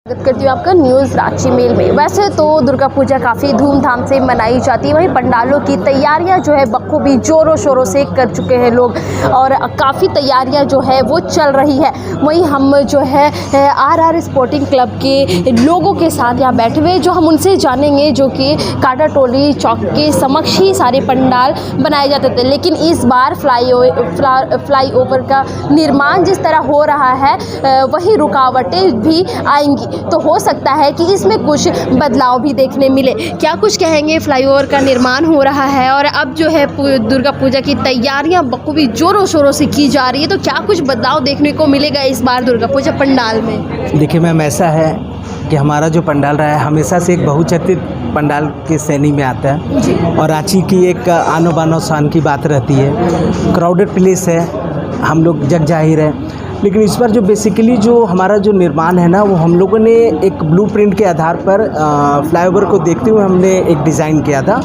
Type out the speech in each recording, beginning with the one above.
स्वागत करती हूँ आपका न्यूज़ रांची मेल में। वैसे तो दुर्गा पूजा काफ़ी धूमधाम से मनाई जाती है, वहीं पंडालों की तैयारियां जो है बखूबी ज़ोरों शोरों से कर चुके हैं लोग और काफ़ी तैयारियां जो है वो चल रही है। वहीं हम जो है आर स्पोर्टिंग क्लब के लोगों के साथ यहाँ बैठे हुए, जो हम उनसे जानेंगे, जो कि काटा टोली चौक के समक्ष ही सारे पंडाल बनाए जाते थे, लेकिन इस बार फ्लाईओवर का निर्माण जिस तरह हो रहा है वही रुकावटें भी आएंगी, तो हो सकता है कि इसमें कुछ बदलाव भी देखने मिले। क्या कुछ कहेंगे? फ्लाईओवर का निर्माण हो रहा है और अब जो है दुर्गा पूजा की तैयारियां बखूबी जोरों शोरों से की जा रही है, तो क्या कुछ बदलाव देखने को मिलेगा इस बार दुर्गा पूजा पंडाल में? देखिए मैम, ऐसा है कि हमारा जो पंडाल रहा है हमेशा से एक बहुचर्चित पंडाल के श्रेणी में आता है और रांची की एक आनो बानो शान की बात रहती है। क्राउडेड प्लेस है, हम लोग जग जाहिर है, लेकिन इस बार जो बेसिकली जो हमारा जो निर्माण है ना, वो हम लोगों ने एक ब्लूप्रिंट के आधार पर फ्लाईओवर को देखते हुए हमने एक डिज़ाइन किया था।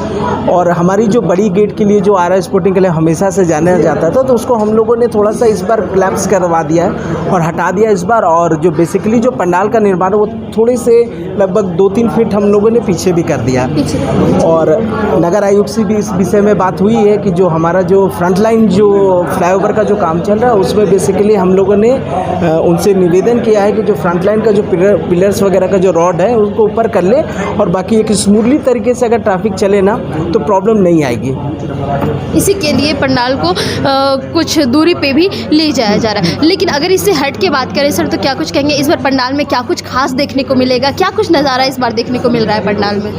और हमारी जो बड़ी गेट के लिए जो आर स्पोर्टिंग के लिए हमेशा से जाना जाता था, तो उसको हम लोगों ने थोड़ा सा इस बार क्लैप्स करवा दिया है और हटा दिया इस बार। और जो बेसिकली जो पंडाल का निर्माण है वो थोड़े से लगभग 2-3 फीट हम लोगों ने पीछे भी कर दिया। और नगर आयुक्त से भी इस विषय में बात हुई है कि जो हमारा जो फ्रंट लाइन जो फ्लाईओवर का जो काम चल रहा है उसमें बेसिकली हम लोगों ने उनसे निवेदन किया है कि जो फ्रंट लाइन का जो पिलर्स वगैरह का जो रॉड है उसको ऊपर कर ले और बाकी एक स्मूथली तरीके से अगर ट्रैफिक चले ना तो प्रॉब्लम नहीं आएगी। इसी के लिए पंडाल को कुछ दूरी पे भी ले जाया जा रहा है। लेकिन अगर इससे हट के बात करें सर, तो क्या कुछ कहेंगे इस बार पंडाल में क्या कुछ खास देखने को मिलेगा? क्या कुछ नज़ारा इस बार देखने को मिल रहा है पंडाल में?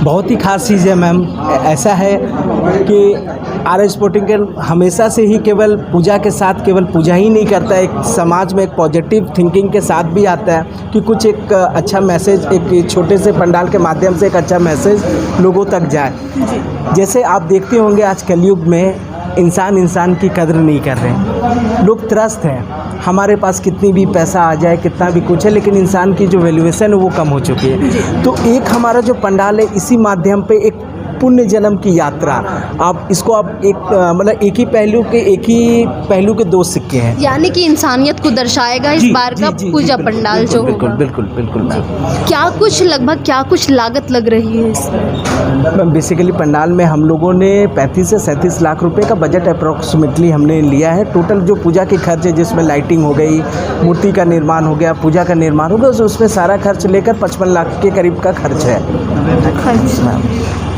बहुत ही खास चीज़ है मैम। ऐसा है कि आर स्पोर्टिंग के हमेशा से ही केवल पूजा के साथ केवल पूजा ही नहीं करता है, एक समाज में एक पॉजिटिव थिंकिंग के साथ भी आता है कि कुछ एक अच्छा मैसेज, एक छोटे से पंडाल के माध्यम से एक अच्छा मैसेज लोगों तक जाए। जैसे आप देखते होंगे आज कलयुग में इंसान की कदर नहीं कर रहे, लोग त्रस्त हैं। हमारे पास कितनी भी पैसा आ जाए, कितना भी कुछ है, लेकिन इंसान की जो वैल्यूएशन है वो कम हो चुकी है। तो एक हमारा जो पंडाल है इसी माध्यम पे एक पुण्य जन्म की यात्रा, आप इसको आप एक मतलब एक ही पहलू के दो सिक्के हैं, यानी कि इंसानियत को दर्शाएगा इस बार का पूजा पंडाल जो होगा। बिल्कुल मैम। क्या कुछ लागत लग रही है इसमें? बेसिकली पंडाल में हम लोगों ने 35 से 37 लाख रुपए का बजट अप्रोक्सीमेटली हमने लिया है। टोटल जो पूजा के खर्च है, जिसमें लाइटिंग हो गई, मूर्ति का निर्माण हो गया, पूजा का निर्माण हो गया, तो उसमें सारा खर्च लेकर 55 लाख के करीब का खर्च है।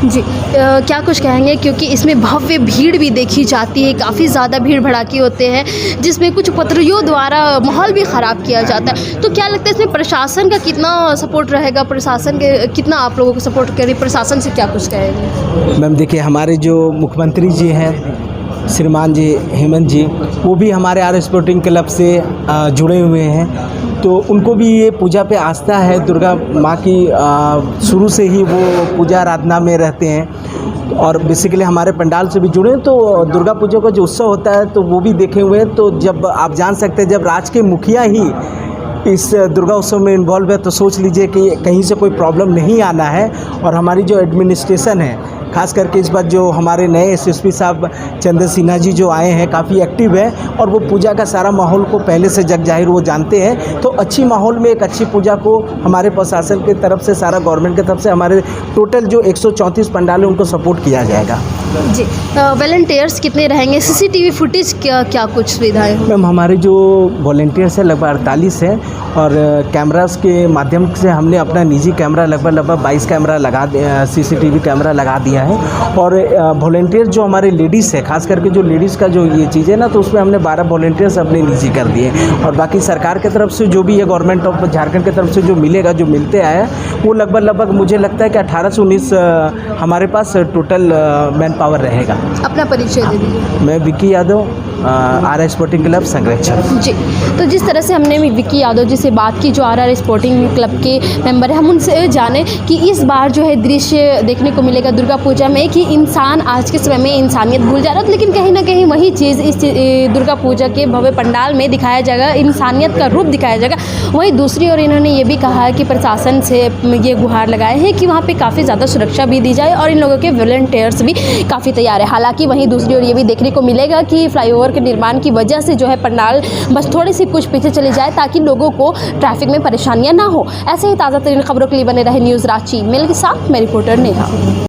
जी, क्या कुछ कहेंगे? क्योंकि इसमें भव्य भीड़ भी देखी जाती है, काफ़ी ज़्यादा भीड़ भड़ाके होते हैं, जिसमें कुछ पत्रियों द्वारा माहौल भी ख़राब किया जाता है। तो क्या लगता है इसमें प्रशासन का कितना सपोर्ट रहेगा? प्रशासन के कितना आप लोगों को सपोर्ट करें? प्रशासन से क्या कुछ कहेंगे? मैम देखिए, हमारे जो मुख्यमंत्री जी हैं श्रीमान जी हेमंत जी, वो भी हमारे आर स्पोर्टिंग क्लब से जुड़े हुए हैं, तो उनको भी ये पूजा पे आस्था है। दुर्गा माँ की शुरू से ही वो पूजा आराधना में रहते हैं और बेसिकली हमारे पंडाल से भी जुड़े हैं। तो दुर्गा पूजा का जो उत्सव होता है तो वो भी देखे हुए हैं। तो जब आप जान सकते हैं, जब राज्य के मुखिया ही इस दुर्गा उत्सव में इन्वॉल्व है, तो सोच लीजिए कि कहीं से कोई प्रॉब्लम नहीं आना है। और हमारी जो एडमिनिस्ट्रेशन है, खास करके इस बार जो हमारे नए एसएसपी साहब चंद्र सिन्हा जी जो आए हैं, काफ़ी एक्टिव है और वो पूजा का सारा माहौल को पहले से जग जाहिर वो जानते हैं। तो अच्छी माहौल में एक अच्छी पूजा को हमारे प्रशासन की तरफ से, सारा गवर्नमेंट की तरफ से हमारे टोटल जो 134 पंडाल है उनको सपोर्ट किया जाएगा। जी, वॉलंटियर्स कितने रहेंगे? सीसीटीवी फुटेज क्या कुछ सुविधाएँ? मैम हमारे जो वॉलंटियर्स हैं लगभग 48 हैं और कैमरास के माध्यम से हमने अपना निजी कैमरा लगभग 22 कैमरा लगा CCTV कैमरा लगा दिया है। और वॉलंटियर जो हमारे लेडीज़ है, खास करके जो लेडीज़ का जो ये चीज़ है ना, तो उसमें हमने 12 वॉलंटियर्स अपने निजी कर दिए। और बाकी सरकार की तरफ से जो भी है, गवर्नमेंट ऑफ झारखंड की तरफ से जो मिलेगा, जो मिलते आया, वो लगभग मुझे लगता है कि 18 से 19 हमारे पास टोटल मैन पावर रहेगा। अपना परिचय दे दीजिए। मैं Vicky Yadav, R sporting club संरक्षक। जी, तो जिस तरह से हमने विक्की यादव जी से बात की, जो आर स्पोर्टिंग क्लब के मेंबर है, हम उनसे जाने कि इस बार जो है दृश्य देखने को मिलेगा दुर्गा पूजा में कि इंसान आज के समय में इंसानियत भूल जा रहा है, लेकिन कहीं ना कहीं वही चीज़ इस दुर्गा पूजा के भव्य पंडाल में दिखाया जाएगा, इंसानियत का रूप दिखाया जाएगा। वहीं दूसरी ओर इन्होंने ये भी कहा है कि प्रशासन से ये गुहार लगाए हैं कि वहाँ पे काफ़ी ज़्यादा सुरक्षा भी दी जाए और इन लोगों के वॉलंटियर्स भी काफ़ी तैयार है। हालांकि वहीं दूसरी ओर ये भी देखने को मिलेगा कि फ्लाईओवर के निर्माण की वजह से जो है पंडाल बस थोड़ी सी कुछ पीछे चली जाए ताकि लोगों को ट्रैफिक में परेशानियां ना हो। ऐसे ही ताज़ा तरीन खबरों के लिए बने रहे न्यूज़ रांची मेल के साथ मैं रिपोर्टर नेहा।